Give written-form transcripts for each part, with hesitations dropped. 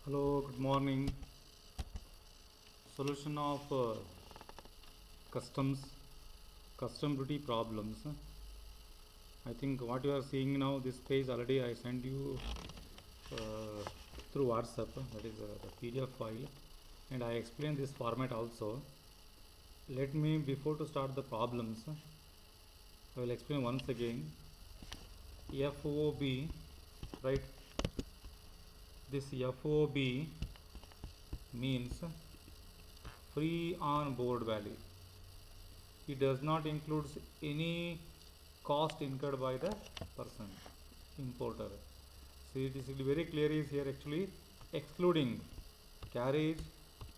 Hello, good morning. Solution of customs, custom duty problems. I think what you are seeing now, this page already I sent you through WhatsApp. That is the PDF file, and I explained this format also. Let me, before to start the problems, I will explain once again. FOB, right? This FOB means free on board value. It does not include any cost incurred by the person, importer. So it is very clear is here actually excluding carriage,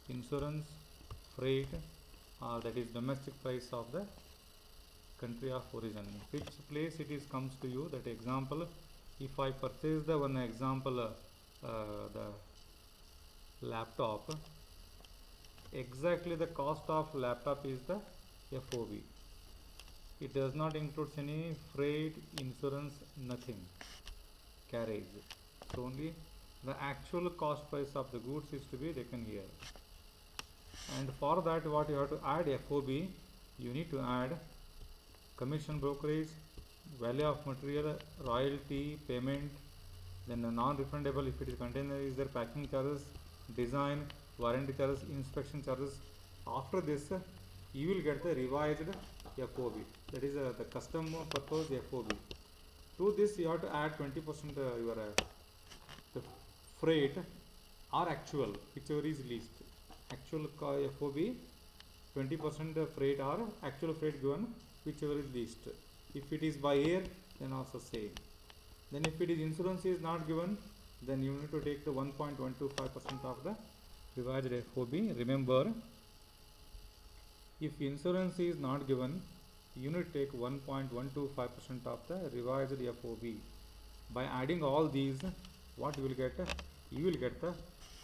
insurance, freight, that is domestic price of the country of origin. Which place it is comes to you. That example, if I purchase the one example, the laptop, exactly the cost of laptop is the FOB. It does not include any freight, insurance, nothing, carriage. So only the actual cost price of the goods is to be taken here. And for that, what you have to add FOB, you need to add commission brokerage, value of material, royalty, payment, then the non-refundable if it is container is there, packing charges, design, warranty charges, inspection charges. After this, you will get the revised FOB. That is the custom purpose FOB. To this, you have to add 20% your the freight or actual, whichever is least. Actual FOB 20% freight or actual freight given, whichever is least. If it is by air, then also same. Then if it is insurance is not given, then you need to take the 1.125% of the revised FOB. Remember, if insurance is not given, you need to take 1.125% of the revised FOB. By adding all these, what you will get? You will get the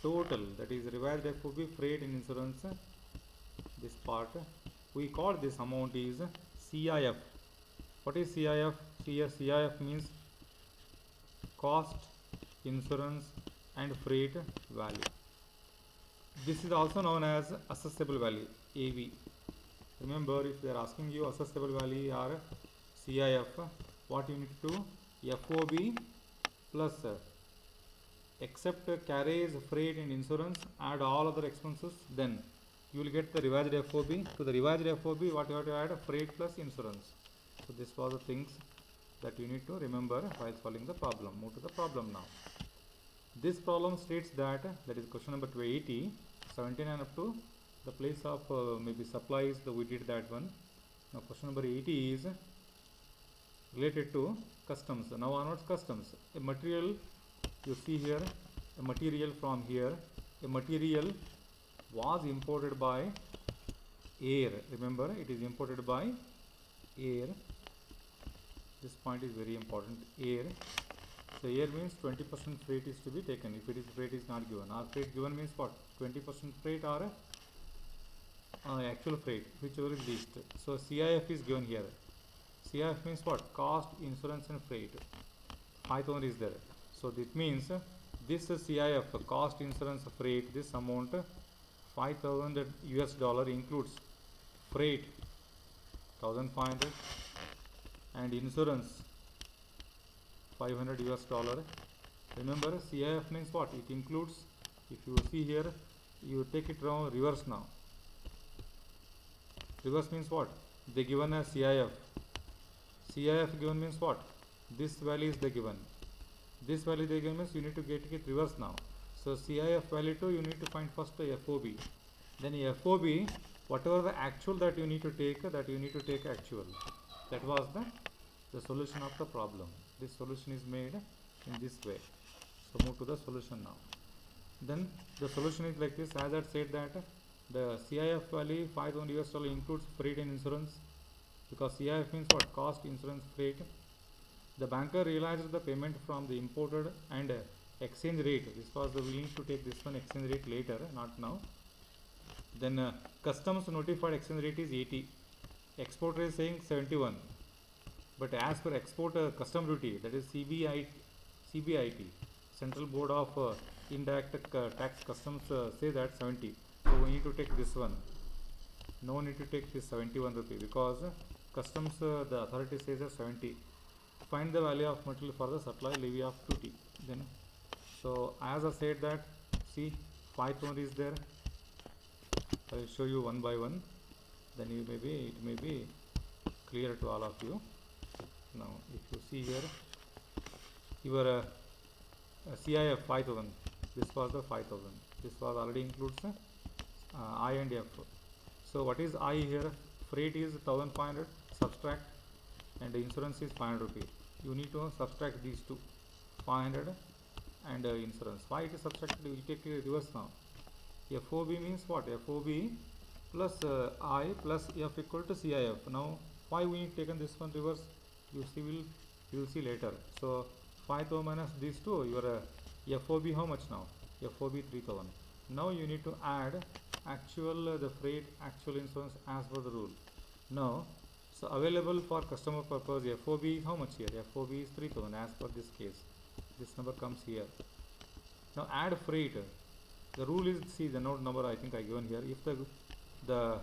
total, that is revised FOB, freight and insurance. This part we call this amount is CIF. What is CIF? Here CIF means cost, insurance and freight value. This is also known as assessable value, AV. Remember, if they are asking you assessable value or CIF, what you need to do? FOB plus except carriage, freight and insurance, add all other expenses, then you will get the revised FOB. To the revised FOB, what you have to add? Freight plus insurance. So this was the things that you need to remember while solving the problem. Move to the problem now. This problem states that is question number 80, 79 up to the place of maybe supplies, we did that one. Now question number 80 is related to customs. Now onwards customs. A material, you see here, a material from here, a material was imported by air. Remember, it is imported by air. This point is very important, air. So air means 20% freight is to be taken. If it is freight is not given, or freight given means what? 20% freight or actual freight, whichever is least. So CIF is given here. CIF means what? Cost, insurance and freight. 5,000 is there. So that means this CIF, cost, insurance, freight, this amount 5,000 US dollar includes freight 1,500 and insurance 500 US dollar. Remember, CIF means what? It includes, if you see here, you take it from reverse now. Reverse means what? They given a CIF. CIF given means what? This value is they given. This value they given means you need to get it reverse now. So CIF value 2, you need to find first the FOB. Then FOB, whatever the actual that you need to take, actual. That was the solution of the problem. This solution is made in this way. So move to the solution now. Then the solution is like this. As I said that the CIF value 5,000 US dollar includes freight and insurance, because CIF means what? Cost, insurance, freight. The banker realized the payment from the imported and exchange rate. This was the willing to take this one exchange rate later, not now. Then customs notified exchange rate is 80. Exporter is saying 71. But as per export custom duty, that is CBIT, Central Board of indirect tax customs say that 70, so we need to take this one. No need to take this 71 rupee because customs the authority says 70. Find the value of material for the supply levy of 2T. Then so as I said that, see 5,000 is there. I will show you one by one, then it may be clear to all of you. Now if you see here, your CIF 5,000, this was the 5,000, this was already includes I and F. So what is I here? Freight is 1500, subtract, and insurance is 500 rupee. You need to subtract these two, 500 and insurance. Why it is subtracted? You take reverse now. FOB means what? FOB plus I plus F equal to CIF. Now why we need taken this one reverse? You will see later. So 5,000 minus these two, your FOB how much now? FOB 3,000. Now you need to add actual the freight, actual insurance as per the rule. Now so available for customer purpose FOB is how much here? FOB is 3,000 as per this case. This number comes here. Now add freight. The rule is, see the note number I think I given here. If the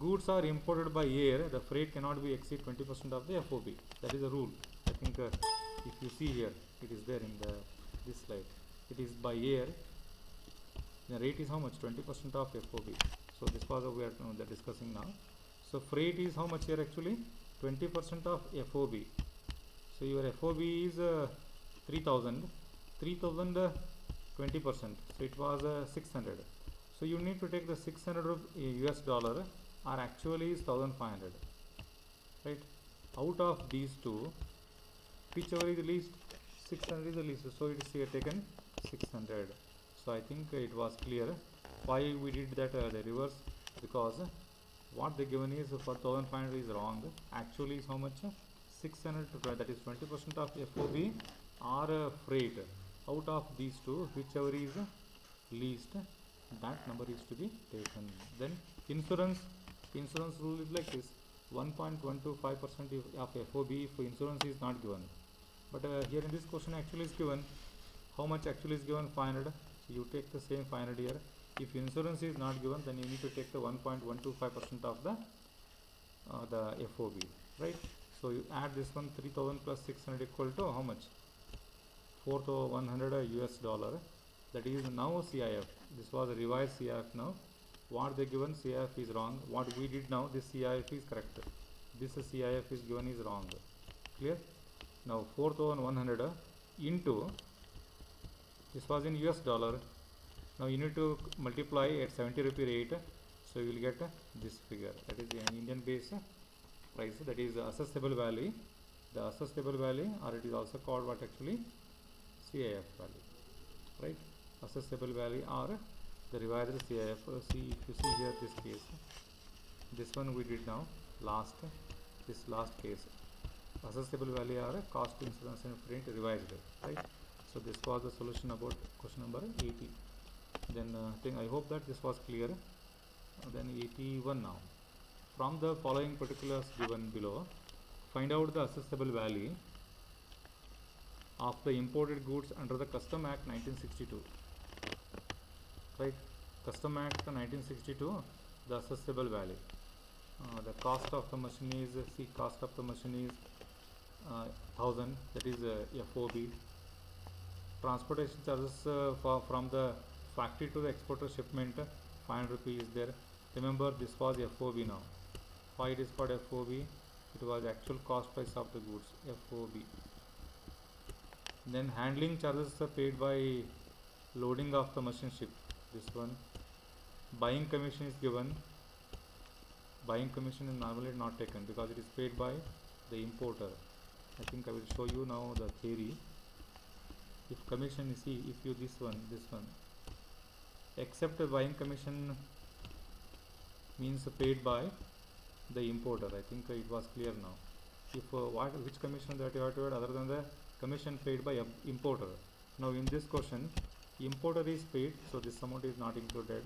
goods are imported by air, the freight cannot be exceed 20% of the FOB. That is the rule. I think if you see here, it is there in this slide. It is by air. The rate is how much? 20% of FOB. So this was we are discussing now. So freight is how much here actually? 20% of FOB. So your FOB is 3,000. 3,000 20%. So it was 600. So you need to take the 600 US dollar, or actually is 1,500. Right? Out of these two, whichever is the least, 600 is the least. So it is here taken 600. So I think it was clear why we did that the reverse, because what they given is for 1,500 is wrong. Actually is how much? 600 to 20, that is 20% of FOB or freight. Out of these two, whichever is least, that number is to be taken. Then insurance rule is like this: 1.125% of FOB if insurance is not given. But here in this question actually is given. How much actually is given? 500. So you take the same 500 here. If insurance is not given, then you need to take the 1.125% of the FOB, right? So you add this one, 3,000 plus 600 equal to how much? 4,100 US dollar. That is now CIF. This was a revised CIF now. What they given CIF is wrong. What we did now, this CIF is correct. This CIF is given is wrong. Clear? Now 4,100 into, this was in US dollar. Now you need to multiply at 70 rupee rate. So you will get this figure. That is an Indian base price. That is assessable value. The assessable value, or it is also called what actually? CIF value, right? Assessable value or the revised CIF. See, if you see here this case, this one we did now, this last case, assessable value or cost, insurance and freight revised, right? So this was the solution about question number 80. Then I hope that this was clear. Then 81 now. From the following particulars given below, find out the assessable value of the imported goods under the Custom Act 1962. Right? Custom Act 1962, the assessable value. The cost of the machine is, cost of the machine is 1,000, that is FOB. Transportation charges from the factory to the exporter shipment, 500 rupees is there. Remember, this was FOB now. Why it is called FOB? It was actual cost price of the goods, FOB. Then handling charges are paid by loading of the machine ship, this one. Buying commission is given. Buying commission is normally not taken because it is paid by the importer. I think I will show you now the theory. If commission, see, if you this one, except a buying commission means paid by the importer. I think it was clear now. If which commission that you have to add other than the commission paid by importer. Now in this question, importer is paid, so this amount is not included.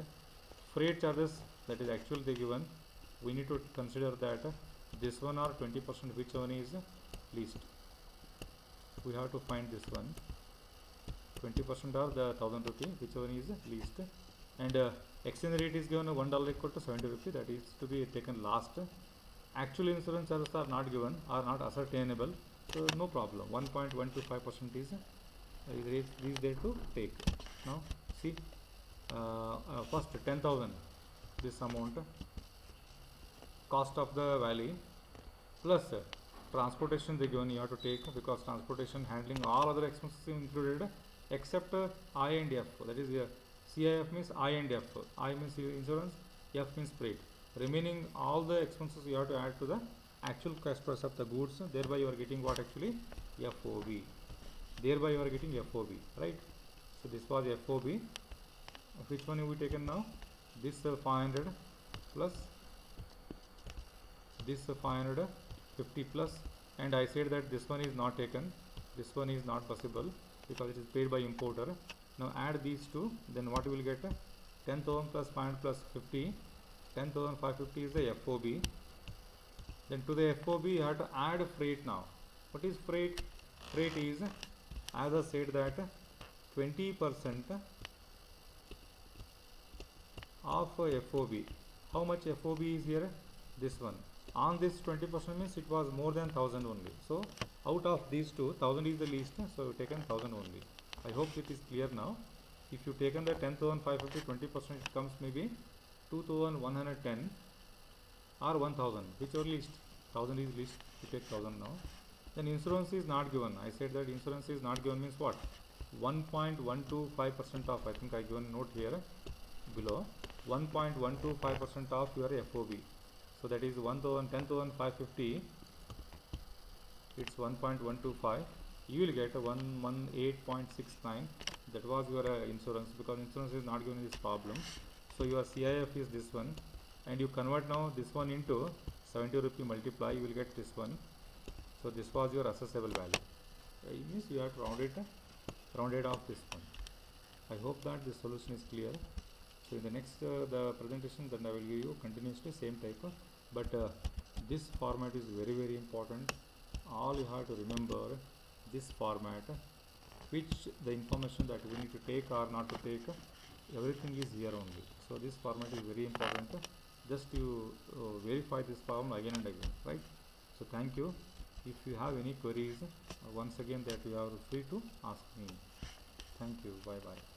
Freight charges, that is actually they given. We need to consider that this one or 20%, which one is least. We have to find this one. 20% or the 1000 rupee, whichever is least. And exchange rate is given $1 equal to 70 rupee, that is to be taken last. Actual insurance charges are not given, are not ascertainable, so no problem. 1.125% is there to take. Now see, first 10,000, this amount, cost of the valley plus transportation they given, you have to take, because transportation, handling, all other expenses included except I and F, that is CIF means I and F. I means insurance, F means freight. Remaining all the expenses you have to add to the actual cost price of the goods, thereby you are getting what actually? FOB. Thereby you are getting FOB, right? So this was FOB. Which one have we taken now? This 500 plus this 550 plus, and I said that this one is not taken, this one is not possible because it is paid by importer. Now add these two, then what you will get? 10,000 plus 500 plus 50, 10,550 is the FOB. Then to the FOB you have to add freight now. What is freight? Freight is, as I said, that 20% of FOB. How much FOB is here? This one. On this 20% means it was more than 1000 only. So out of these two, 1000 is the least, so you taken 1000 only. I hope it is clear now. If you taken the 10,550, 20%, it comes maybe 2,110 or 1000, whichever least. 1000 is least, you take 1000 now. Then insurance is not given. I said that insurance is not given means what? 1.125% of, I think I given note here below, 1.125% of your FOB. So that is 10,550, it's 1.125, you will get 118.69. that was your insurance, because insurance is not given in this problem. So your CIF is this one, and you convert now this one into 70 rupee multiply, you will get this one. So this was your assessable value. It means you have to rounded off this one. I hope that this solution is clear. So in the next the presentation, then I will give you continuously same type, but this format is very, very important. All you have to remember this format, which the information that we need to take or not to take, everything is here only. So this format is very important. Just you verify this form again and again, right? So thank you. If you have any queries, once again that you are free to ask me. Thank you. Bye bye.